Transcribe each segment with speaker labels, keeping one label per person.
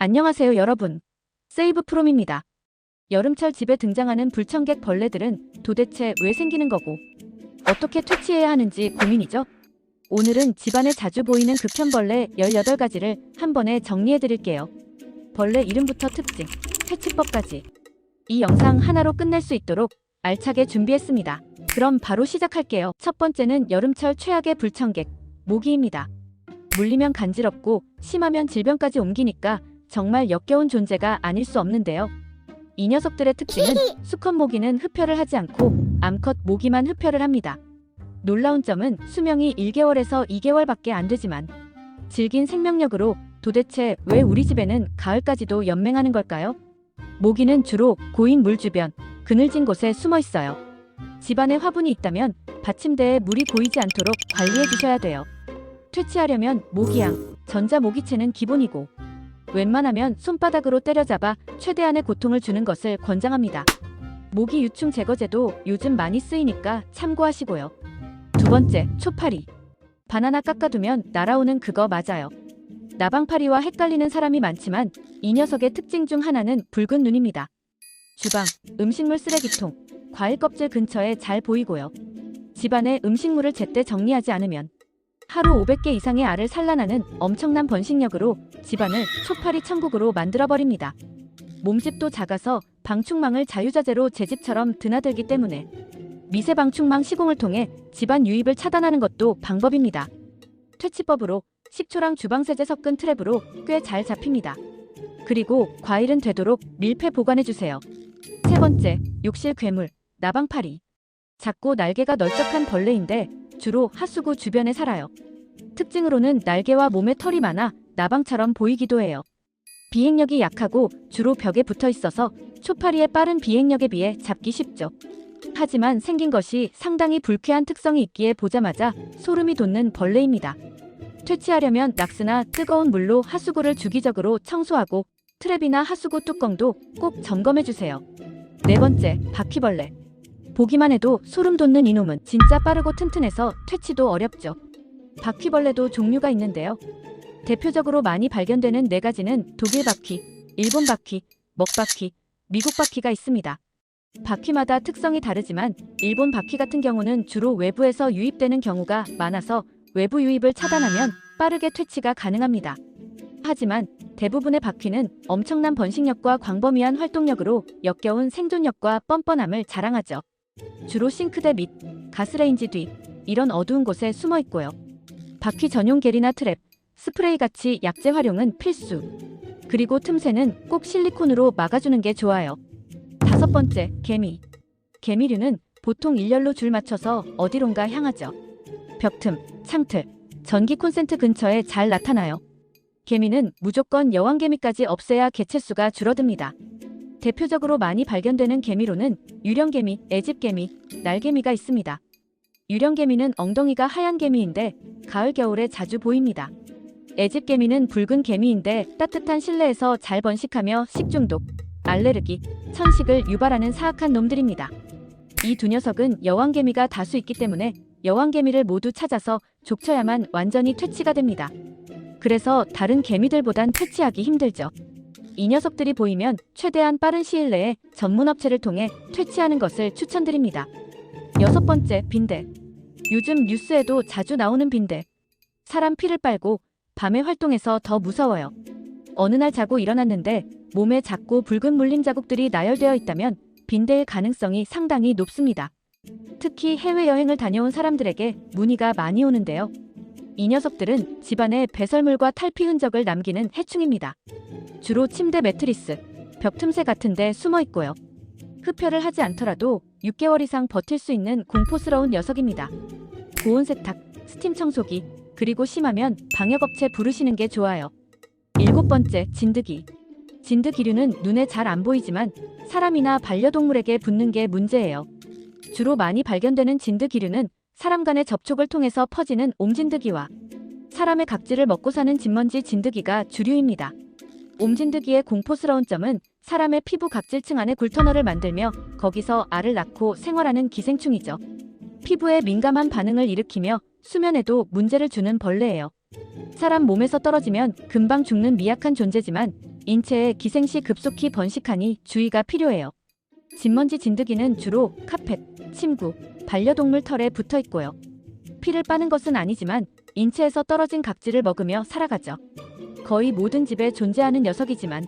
Speaker 1: 안녕하세요 여러분. 세이브프롬입니다. 여름철 집에 등장하는 불청객 벌레들은 도대체 왜 생기는 거고 어떻게 퇴치해야 하는지 고민이죠. 오늘은 집안에 자주 보이는 극혐벌레 18가지를 한 번에 정리해 드릴게요. 벌레 이름부터 특징, 퇴치법까지 이 영상 하나로 끝낼 수 있도록 알차게 준비했습니다. 그럼 바로 시작할게요. 첫 번째는 여름철 최악의 불청객, 모기입니다. 물리면 간지럽고 심하면 질병까지 옮기니까 정말 역겨운 존재가 아닐 수 없는데요. 이 녀석들의 특징은 수컷 모기는 흡혈을 하지 않고 암컷 모기만 흡혈을 합니다. 놀라운 점은 수명이 1개월에서 2개월밖에 안 되지만 질긴 생명력으로 도대체 왜 우리 집에는 가을까지도 연맹하는 걸까요? 모기는 주로 고인 물 주변, 그늘진 곳에 숨어 있어요. 집안에 화분이 있다면 받침대에 물이 고이지 않도록 관리해 주셔야 돼요. 퇴치하려면 모기향, 전자모기채는 기본이고 웬만하면 손바닥으로 때려잡아 최대한의 고통을 주는 것을 권장합니다. 모기 유충 제거제도 요즘 많이 쓰이니까 참고하시고요. 두 번째, 초파리. 바나나 깎아두면 날아오는 그거 맞아요. 나방파리와 헷갈리는 사람이 많지만 이 녀석의 특징 중 하나는 붉은 눈입니다. 주방, 음식물 쓰레기통, 과일 껍질 근처에 잘 보이고요. 집안에 음식물을 제때 정리하지 않으면 하루 500개 이상의 알을 산란하는 엄청난 번식력으로 집안을 초파리 천국으로 만들어버립니다. 몸집도 작아서 방충망을 자유자재로 제 집처럼 드나들기 때문에 미세 방충망 시공을 통해 집안 유입을 차단하는 것도 방법입니다. 퇴치법으로 식초랑 주방세제 섞은 트랩으로 꽤 잘 잡힙니다. 그리고 과일은 되도록 밀폐 보관해주세요. 세 번째, 욕실 괴물, 나방파리. 작고 날개가 널쩍한 벌레인데 주로 하수구 주변에 살아요. 특징으로는 날개와 몸에 털이 많아 나방처럼 보이기도 해요. 비행력이 약하고 주로 벽에 붙어 있어서 초파리의 빠른 비행력에 비해 잡기 쉽죠. 하지만 생긴 것이 상당히 불쾌한 특성이 있기에 보자마자 소름이 돋는 벌레입니다. 퇴치하려면 락스나 뜨거운 물로 하수구를 주기적으로 청소하고 트랩이나 하수구 뚜껑도 꼭 점검해주세요. 네 번째, 바퀴벌레. 보기만 해도 소름 돋는 이놈은 진짜 빠르고 튼튼해서 퇴치도 어렵죠. 바퀴벌레도 종류가 있는데요. 대표적으로 많이 발견되는 4가지는 독일 바퀴, 일본 바퀴, 먹바퀴, 미국 바퀴가 있습니다. 바퀴마다 특성이 다르지만 일본 바퀴 같은 경우는 주로 외부에서 유입되는 경우가 많아서 외부 유입을 차단하면 빠르게 퇴치가 가능합니다. 하지만 대부분의 바퀴는 엄청난 번식력과 광범위한 활동력으로 역겨운 생존력과 뻔뻔함을 자랑하죠. 주로 싱크대 밑, 가스레인지 뒤, 이런 어두운 곳에 숨어 있고요. 바퀴 전용 게리나 트랩, 스프레이 같이 약재 활용은 필수. 그리고 틈새는 꼭 실리콘으로 막아주는 게 좋아요. 다섯 번째, 개미. 개미류는 보통 일렬로 줄 맞춰서 어디론가 향하죠. 벽틈, 창틀, 전기 콘센트 근처에 잘 나타나요. 개미는 무조건 여왕개미까지 없애야 개체수가 줄어듭니다. 대표적으로 많이 발견되는 개미로는 유령개미, 애집개미, 날개미가 있습니다. 유령개미는 엉덩이가 하얀 개미인데 가을 겨울에 자주 보입니다. 애집개미는 붉은 개미인데 따뜻한 실내에서 잘 번식하며 식중독, 알레르기, 천식을 유발하는 사악한 놈들입니다. 이 두 녀석은 여왕개미가 다수 있기 때문에 여왕개미를 모두 찾아서 족쳐야만 완전히 퇴치가 됩니다. 그래서 다른 개미들보단 퇴치하기 힘들죠. 이 녀석들이 보이면 최대한 빠른 시일 내에 전문업체를 통해 퇴치하는 것을 추천드립니다. 여섯 번째, 빈대. 요즘 뉴스에도 자주 나오는 빈대. 사람 피를 빨고 밤에 활동해서 더 무서워요. 어느 날 자고 일어났는데 몸에 작고 붉은 물림 자국들이 나열되어 있다면 빈대일 가능성이 상당히 높습니다. 특히 해외여행을 다녀온 사람들에게 문의가 많이 오는데요. 이 녀석들은 집안에 배설물과 탈피 흔적을 남기는 해충입니다. 주로 침대 매트리스, 벽 틈새 같은 데 숨어 있고요. 흡혈을 하지 않더라도 6개월 이상 버틸 수 있는 공포스러운 녀석입니다. 고온 세탁, 스팀 청소기, 그리고 심하면 방역업체 부르시는 게 좋아요. 일곱 번째, 진드기. 진드기류는 눈에 잘 안 보이지만 사람이나 반려동물에게 붙는 게 문제예요. 주로 많이 발견되는 진드기류는 사람 간의 접촉을 통해서 퍼지는 옴진드기와 사람의 각질을 먹고 사는 진먼지 진드기가 주류입니다. 옴진드기의 공포스러운 점은 사람의 피부 각질층 안에 굴터널을 만들며 거기서 알을 낳고 생활하는 기생충이죠. 피부에 민감한 반응을 일으키며 수면에도 문제를 주는 벌레예요. 사람 몸에서 떨어지면 금방 죽는 미약한 존재지만 인체에 기생시 급속히 번식하니 주의가 필요해요. 진먼지 진드기는 주로 카펫, 침구, 반려동물 털에 붙어 있고요. 피를 빠는 것은 아니지만 인체에서 떨어진 각질을 먹으며 살아가죠. 거의 모든 집에 존재하는 녀석이지만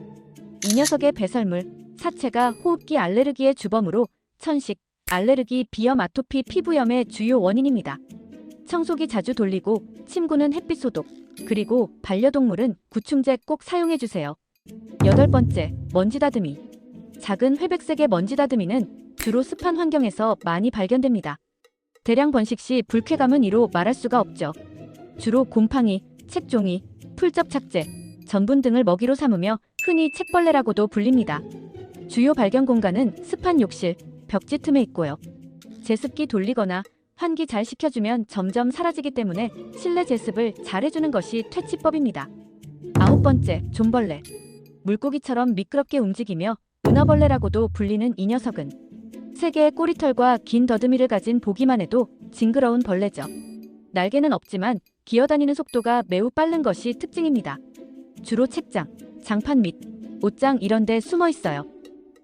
Speaker 1: 이 녀석의 배설물, 사체가 호흡기 알레르기의 주범으로 천식, 알레르기, 비염, 아토피, 피부염의 주요 원인입니다. 청소기 자주 돌리고 침구는 햇빛 소독, 그리고 반려동물은 구충제 꼭 사용해주세요. 8번째, 먼지 다듬이. 작은 회백색의 먼지 다듬이는 주로 습한 환경에서 많이 발견됩니다. 대량 번식 시 불쾌감은 이로 말할 수가 없죠. 주로 곰팡이, 책종이, 풀접 착제, 전분 등을 먹이로 삼으며 흔히 책벌레라고도 불립니다. 주요 발견 공간은 습한 욕실, 벽지 틈에 있고요. 제습기 돌리거나 환기 잘 시켜주면 점점 사라지기 때문에 실내 제습을 잘 해주는 것이 퇴치법입니다. 9번째, 좀벌레. 물고기처럼 미끄럽게 움직이며 은어벌레라고도 불리는 이 녀석은 세 개의 꼬리털과 긴 더듬이를 가진 보기만 해도 징그러운 벌레죠. 날개는 없지만 기어다니는 속도가 매우 빠른 것이 특징입니다. 주로 책장, 장판 및 옷장 이런 데 숨어 있어요.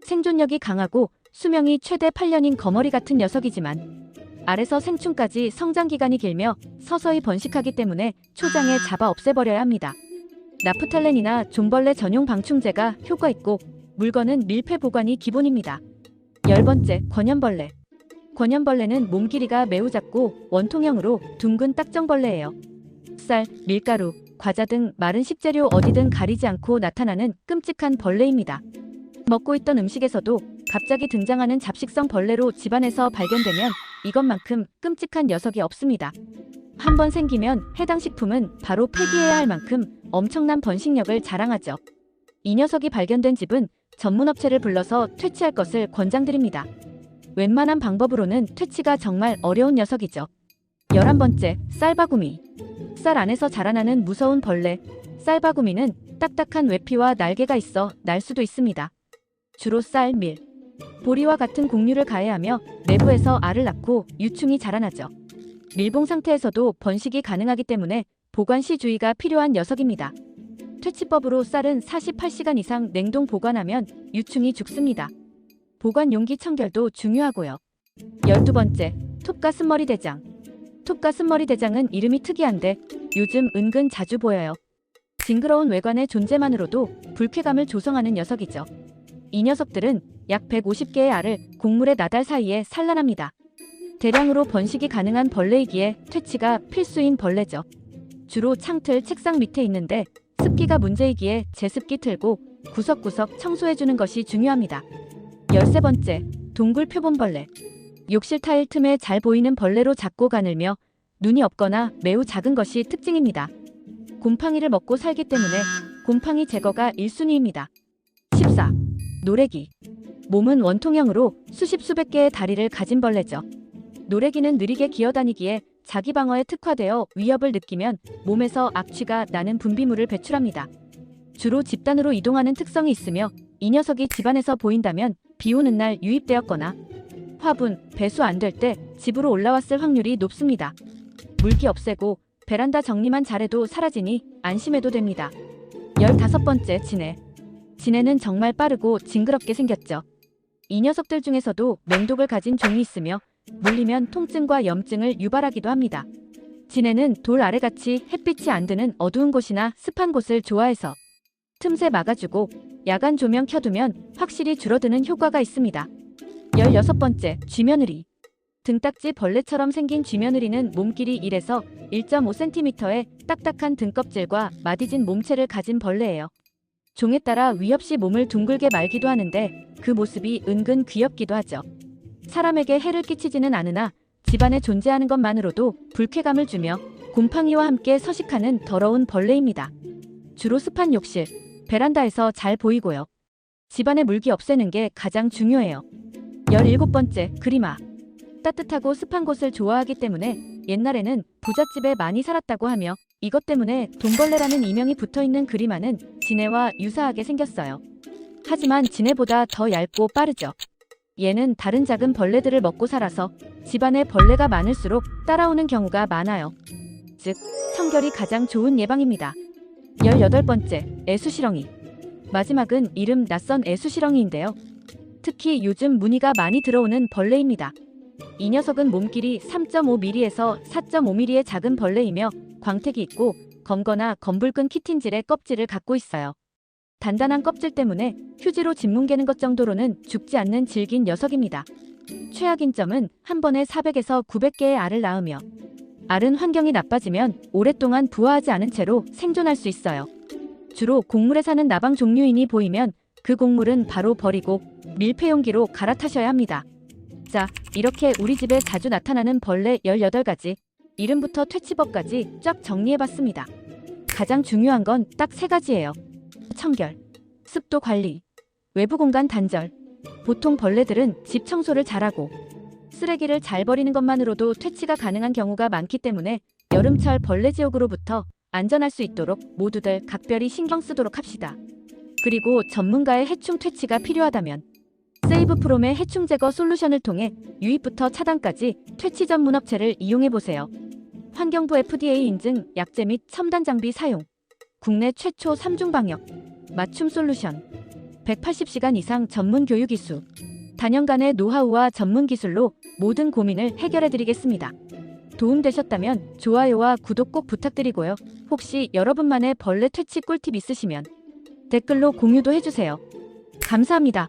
Speaker 1: 생존력이 강하고 수명이 최대 8년인 거머리 같은 녀석이지만 알에서 생충까지 성장 기간이 길며 서서히 번식하기 때문에 초장에 잡아 없애버려야 합니다. 나프탈렌이나 좀벌레 전용 방충제가 효과 있고 물건은 밀폐 보관이 기본입니다. 10번째, 권연벌레. 권연벌레는 몸 길이가 매우 작고 원통형으로 둥근 딱정벌레예요. 쌀, 밀가루, 과자 등 마른 식재료 어디든 가리지 않고 나타나는 끔찍한 벌레입니다. 먹고 있던 음식에서도 갑자기 등장하는 잡식성 벌레로 집안에서 발견되면 이것만큼 끔찍한 녀석이 없습니다. 한번 생기면 해당 식품은 바로 폐기해야 할 만큼 엄청난 번식력을 자랑하죠. 이 녀석이 발견된 집은 전문업체를 불러서 퇴치할 것을 권장드립니다. 웬만한 방법으로는 퇴치가 정말 어려운 녀석이죠. 11번째, 쌀바구미. 쌀 안에서 자라나는 무서운 벌레. 쌀바구미는 딱딱한 외피와 날개가 있어 날 수도 있습니다. 주로 쌀, 밀, 보리와 같은 곡류를 가해하며 내부에서 알을 낳고 유충이 자라나죠. 밀봉 상태에서도 번식이 가능하기 때문에 보관 시 주의가 필요한 녀석입니다. 퇴치법으로 쌀은 48시간 이상 냉동 보관하면 유충이 죽습니다. 보관 용기 청결도 중요하고요. 12번째, 톱가슴머리 대장. 톱가슴머리 대장은 이름이 특이한데 요즘 은근 자주 보여요. 징그러운 외관의 존재만으로도 불쾌감을 조성하는 녀석이죠. 이 녀석들은 약 150개의 알을 곡물의 나달 사이에 산란합니다. 대량으로 번식이 가능한 벌레이기에 퇴치가 필수인 벌레죠. 주로 창틀, 책상 밑에 있는데 습기가 문제이기에 제습기 틀고 구석구석 청소해주는 것이 중요합니다. 13번째, 동굴 표본벌레. 욕실 타일 틈에 잘 보이는 벌레로 작고 가늘며 눈이 없거나 매우 작은 것이 특징입니다. 곰팡이를 먹고 살기 때문에 곰팡이 제거가 1순위입니다. 14. 노래기. 몸은 원통형으로 수십 수백 개의 다리를 가진 벌레죠. 노래기는 느리게 기어다니기에 자기 방어에 특화되어 위협을 느끼면 몸에서 악취가 나는 분비물을 배출합니다. 주로 집단으로 이동하는 특성이 있으며 이 녀석이 집안에서 보인다면 비 오는 날 유입되었거나 화분, 배수 안 될 때 집으로 올라왔을 확률이 높습니다. 물기 없애고 베란다 정리만 잘해도 사라지니 안심해도 됩니다. 15번째, 지네. 지네는 정말 빠르고 징그럽게 생겼죠. 이 녀석들 중에서도 맹독을 가진 종이 있으며 물리면 통증과 염증을 유발하기도 합니다. 지네는 돌 아래같이 햇빛이 안 드는 어두운 곳이나 습한 곳을 좋아해서 틈새 막아주고 야간 조명 켜두면 확실히 줄어드는 효과가 있습니다. 16번째, 쥐며느리. 등딱지 벌레처럼 생긴 쥐며느리는 몸길이 1에서 1.5cm의 딱딱한 등껍질과 마디진 몸체를 가진 벌레예요. 종에 따라 위협시 몸을 둥글게 말기도 하는데 그 모습이 은근 귀엽기도 하죠. 사람에게 해를 끼치지는 않으나 집안에 존재하는 것만으로도 불쾌감을 주며 곰팡이와 함께 서식하는 더러운 벌레입니다. 주로 습한 욕실, 베란다에서 잘 보이고요. 집안의 물기 없애는 게 가장 중요해요. 17번째, 그리마. 따뜻하고 습한 곳을 좋아하기 때문에 옛날에는 부잣집에 많이 살았다고 하며 이것 때문에 돈벌레라는 이명이 붙어있는 그리마는 지네와 유사하게 생겼어요. 하지만 지네보다 더 얇고 빠르죠. 얘는 다른 작은 벌레들을 먹고 살아서 집안에 벌레가 많을수록 따라오는 경우가 많아요. 즉 청결이 가장 좋은 예방입니다. 18번째, 애수시렁이. 마지막은 이름 낯선 애수시렁이인데요. 특히 요즘 문의가 많이 들어오는 벌레입니다. 이 녀석은 몸길이 3.5mm에서 4.5mm의 작은 벌레이며 광택이 있고 검거나 검붉은 키틴질의 껍질을 갖고 있어요. 단단한 껍질 때문에 휴지로 짓뭉개는 것 정도로는 죽지 않는 질긴 녀석입니다. 최악인 점은 한 번에 400에서 900개의 알을 낳으며 알은 환경이 나빠지면 오랫동안 부화하지 않은 채로 생존할 수 있어요. 주로 곡물에 사는 나방 종류이니 보이면 그 곡물은 바로 버리고 밀폐용기로 갈아타셔야 합니다. 자, 이렇게 우리 집에 자주 나타나는 벌레 18가지, 이름부터 퇴치법까지 쫙 정리해봤습니다. 가장 중요한 건 딱 3가지예요. 청결, 습도 관리, 외부 공간 단절. 보통 벌레들은 집 청소를 잘하고 쓰레기를 잘 버리는 것만으로도 퇴치가 가능한 경우가 많기 때문에 여름철 벌레 지옥으로부터 안전할 수 있도록 모두들 각별히 신경 쓰도록 합시다. 그리고 전문가의 해충 퇴치가 필요하다면 세이브프롬의 해충 제거 솔루션을 통해 유입부터 차단까지 퇴치 전문 업체를 이용해보세요. 환경부 FDA 인증 약제 및 첨단 장비 사용, 국내 최초 3중 방역, 맞춤 솔루션, 180시간 이상 전문 교육 이수, 단연간의 노하우와 전문 기술로 모든 고민을 해결해드리겠습니다. 도움되셨다면 좋아요와 구독 꼭 부탁드리고요. 혹시 여러분만의 벌레 퇴치 꿀팁 있으시면 댓글로 공유도 해주세요. 감사합니다.